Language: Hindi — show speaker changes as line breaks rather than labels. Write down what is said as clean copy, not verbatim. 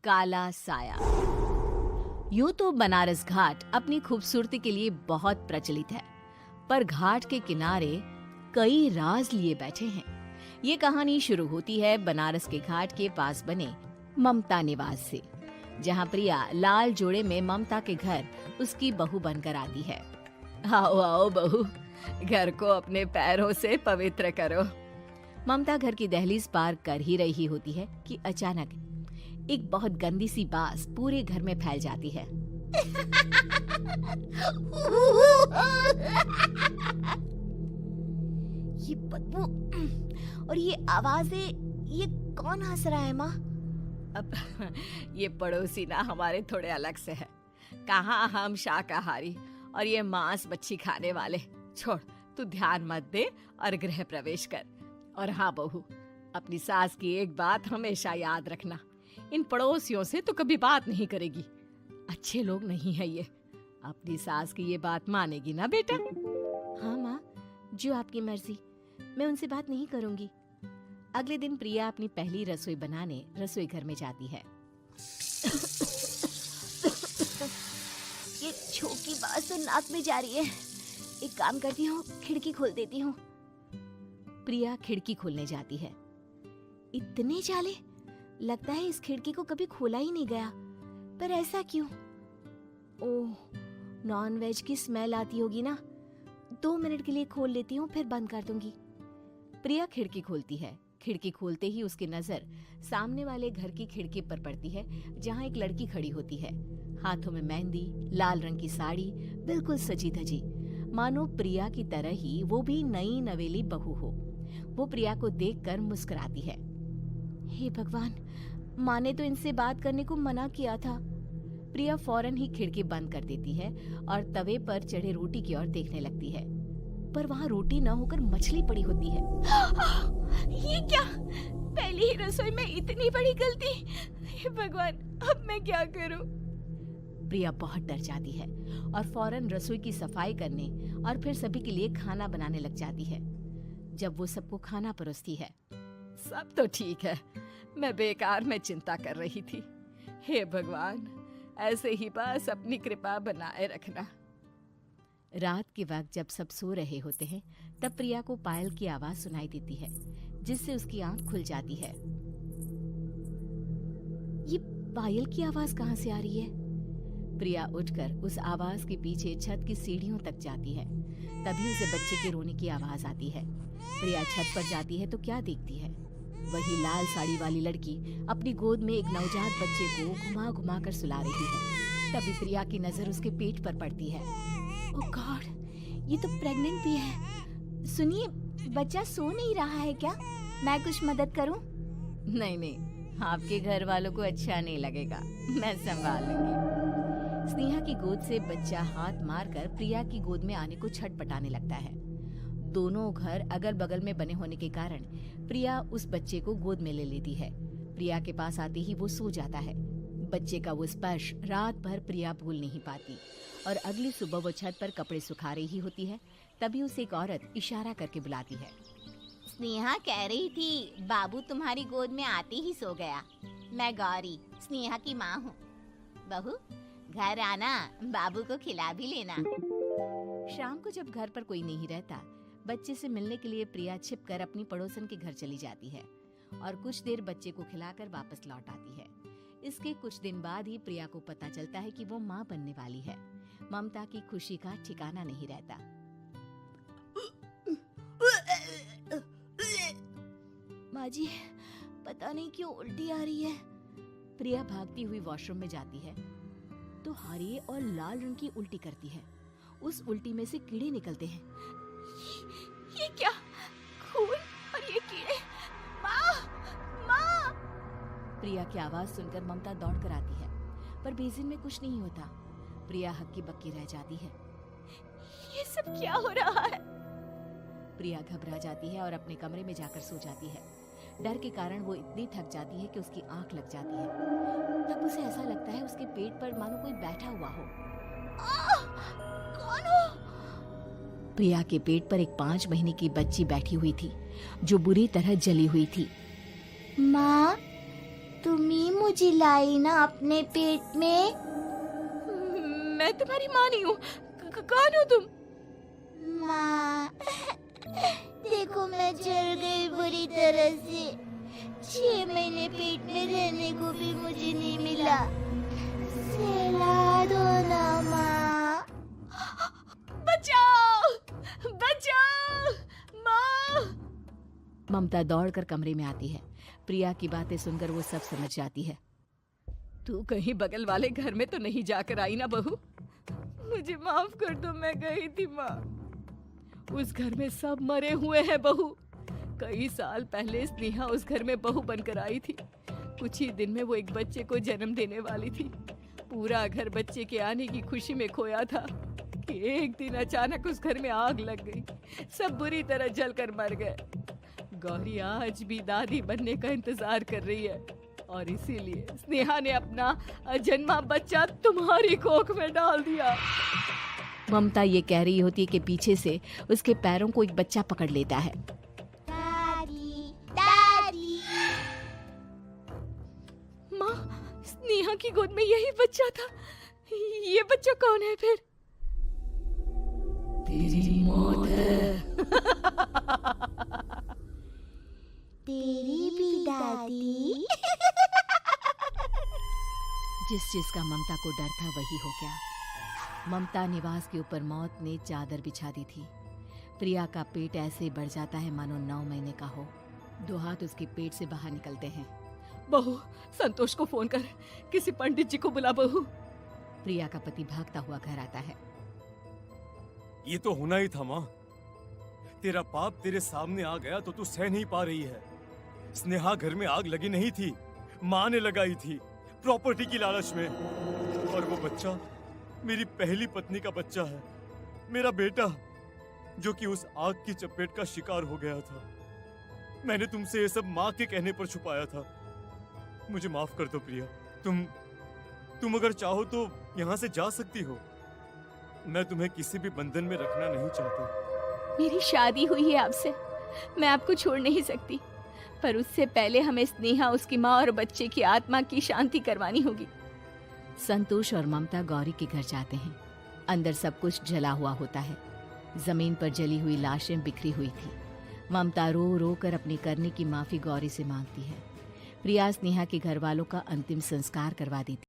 काला साया। यूं तो बनारस घाट अपनी खूबसूरती के लिए बहुत प्रचलित है, पर घाट के किनारे कई राज लिए बैठे हैं। ये कहानी शुरू होती है बनारस के घाट के पास बने ममता निवास से, जहां प्रिया लाल जोड़े में ममता के घर उसकी बहू बनकर आती है। आओ आओ बहू, घर को अपने पैरों से पवित्र करो। ममता घर की दहलीज पार कर ही रही होती है कि अचानक एक बहुत गंदी सी बास पूरे घर में फैल जाती है।
ये बदबू और ये आवाजें, ये कौन हंस रहा है माँ?
अब ये पड़ोसी ना हमारे थोड़े अलग से है। कहाँ हम शाकाहारी और ये मांस मच्छी खाने वाले। छोड़, तू ध्यान मत दे और गृह प्रवेश कर। और हाँ बहू, अपनी सास की एक बात हमेशा याद रखना, इन पड़ोसियों से तो कभी बात नहीं करेगी। अच्छे लोग नहीं है ये। अपनी सास की ये बात मानेगी ना बेटा?
हाँ माँ, जो आपकी मर्जी, मैं उनसे बात नहीं करूंगी।
अगले दिन प्रिया अपनी पहली रसोई बनाने रसोई घर में जाती है।
ये छोकी बात तो नाक में जा रही है। एक काम करती हूँ, खिड़की खोल देती हूँ।
प्रिया खिड़की खोलने जाती है।
इतने जाले, लगता है इस खिड़की को कभी खोला ही नहीं गया। पर ऐसा क्यों? ओह, नॉन वेज की स्मेल आती होगी ना। 2 मिनट के लिए खोल लेती हूँ, फिर बंद कर दूंगी।
प्रिया खिड़की खोलती है। खिड़की खोलते ही उसकी नजर सामने वाले घर की खिड़की पर पड़ती है, जहाँ एक लड़की खड़ी होती है। हाथों में मेहंदी, लाल रंग की साड़ी, बिल्कुल सजी धजी, मानो प्रिया की तरह ही वो भी नई नवेली बहू हो। वो प्रिया को देखकर मुस्कुराती है।
हे भगवान, माँ ने तो इनसे बात करने को मना किया था।
प्रिया फौरन ही खिड़की बंद कर देती है और तवे पर चढ़े रोटी की ओर देखने लगती है, पर वहाँ रोटी न होकर मछली पड़ी होती है।
ये क्या? पहली ही रसोई में इतनी बड़ी गलती। हे भगवान, अब मैं क्या करूं?
प्रिया बहुत डर जाती है और फौरन रसोई की सफाई करने और फिर सभी के लिए खाना बनाने लग जाती है। जब वो सबको खाना परोसती है, सब तो ठीक है, मैं बेकार में चिंता कर रही थी। हे भगवान, ऐसे ही बस अपनी कृपा बनाए रखना। रात के वक्त जब सब सो रहे होते हैं, तब प्रिया को पायल की आवाज सुनाई देती है, जिससे उसकी आंख खुल जाती है।
ये पायल की आवाज कहाँ से आ रही है?
प्रिया उठकर उस आवाज के पीछे छत की सीढ़ियों तक जाती है। तभी उसे बच्चे के रोने की आवाज आती है। प्रिया छत पर जाती है तो क्या देखती है? वही लाल साड़ी वाली लड़की अपनी गोद में एक नवजात बच्चे को घुमा घुमा कर सुला रही है। तभी प्रिया की नजर उसके पेट पर पड़ती है।
ओह गॉड, ये तो प्रेग्नेंट भी है। सुनिए, बच्चा सो नहीं रहा है क्या? मैं कुछ मदद करूं?
नहीं नहीं, आपके घर वालों को अच्छा नहीं लगेगा, मैं संभाल लूंगी। स्नेहा की गोद से बच्चा हाथ मारकर प्रिया की गोद में आने को छटपटाने लगता है। दोनों घर अगल बगल में बने होने के कारण प्रिया उस बच्चे को गोद में ले लेती है। प्रिया के पास आते ही वो सो जाता है। बच्चे का वो स्पर्श रात भर प्रिया भूल नहीं पाती और अगली सुबह वो छत पर कपड़े सुखा रही होती है। तभी उसे एक औरत इशारा करके बुलाती है।
स्नेहा कह रही थी बाबू तुम्हारी गोद में आते ही सो गया। मैं गौरी, स्नेहा की माँ हूँ। बहू, घर आना, बाबू को खिला भी लेना।
शाम को जब घर पर कोई नहीं रहता, बच्चे से मिलने के लिए प्रिया छिपकर अपनी पड़ोसन के घर चली जाती है और कुछ देर बच्चे को खिलाकर वापस लौट आती है। इसके कुछ दिन बाद ही प्रिया को पता चलता है कि वो माँ बनने वाली है। ममता की खुशी का ठिकाना नहीं रहता।
माँ जी, पता नहीं क्यों उल्टी आ रही है।
प्रिया भागती हुई वॉशरूम में जाती है तो हरे और लाल रंग की उल्टी करती है। उस उल्टी में से कीड़े निकलते हैं।
ये क्या? खून और ये कीड़े! माँ! माँ!
प्रिया की आवाज सुनकर ममता दौड़ कर आती है, पर बेसिन में कुछ नहीं होता। प्रिया हक्की बक्की रह जाती है।
ये सब क्या हो रहा है?
प्रिया घबरा जाती है और अपने कमरे में जाकर सो जाती है। डर के कारण वो इतनी थक जाती है कि उसकी आंख लग जाती है। तब उसे ऐसा लगता है उसके पेट पर मानो कोई बैठा हुआ हो।
कौन हो?
प्रिया के पेट पर एक 5 महीने की बच्ची बैठी हुई थी, जो बुरी तरह जली हुई थी।
माँ, तुम ही मुझे लाई ना अपने पेट में।
मैं तुम्हारी माँ नहीं हूँ। कौन हो तुम?
माँ, देखो मैं जल गई बुरी तरह से। 6 महीने पेट में रहने को भी मुझे नहीं मिला। सहला दो ना माँ।
बचाओ, बचाओ, माँ! ममता दौड़कर कमरे में आती है। प्रिया की बातें सुनकर वो सब समझ जाती है। तू कहीं बगल वाले घर में तो नहीं जाकर आई ना बहू? मुझे माफ कर दो, मैं गई थी माँ। उस घर में सब मरे हुए हैं बहू। कई साल पहले स्नेहा उस घर में बहू बनकर आई थी। कुछ ही दिन में वो एक बच्चे को जन्म देने वाली थी। पूरा घर बच्चे के आने की खुशी में खोया था कि एक दिन अचानक उस घर में आग लग गई। सब बुरी तरह जलकर मर गए। गौरी आज भी दादी बनने का इंतजार कर रही है और इसीलिए स्नेहा ने अपना अजन्मा बच्चा तुम्हारी कोख में डाल दिया। ममता ये कह रही होती है कि पीछे से उसके पैरों को एक बच्चा पकड़ लेता है।
दादी, दादी।
माँ, स्नेहा की गोद में यही बच्चा था। ये बच्चा कौन है फिर? तेरी मौत है।
तेरी भी दादी।
जिस चीज का ममता को डर था वही हो गया। ममता निवास के ऊपर मौत ने चादर बिछा दी थी। प्रिया का पेट ऐसे बढ़ जाता है मानो 9 महीने का हो। 2 हाथ उसके पेट से बाहर निकलते हैं। बहू, संतोष को फोन कर, किसी पंडित जी को बुला बहू। प्रिया का पति भागता हुआ घर आता है।
ये तो होना ही था माँ। तेरा पाप तेरे सामने आ गया तो तू सह नहीं पा रही है। स्नेहा घर में आग लगी नहीं थी, माँ ने लगाई थी, प्रॉपर्टी की लालच में। और वो बच्चा मेरी पहली पत्नी का बच्चा है, मेरा बेटा, जो कि उस आग की चपेट का शिकार हो गया था। मैंने तुमसे ये सब माँ के कहने पर छुपाया था। मुझे माफ कर दो प्रिया। तुम अगर चाहो तो यहाँ से जा सकती हो। मैं तुम्हें किसी भी बंधन में रखना नहीं चाहता।
मेरी शादी हुई है आपसे, मैं आपको छोड़ नहीं सकती, पर उससे पहले हमें स्नेहा, उसकी माँ और बच्चे की आत्मा की शांति करवानी होगी। संतोष और ममता गौरी के घर जाते हैं। अंदर सब कुछ जला हुआ होता है। जमीन पर जली हुई लाशें बिखरी हुई थी। ममता रो रो कर अपने करने की माफी गौरी से मांगती है। प्रिया स्नेहा के घर वालों का अंतिम संस्कार करवा देती।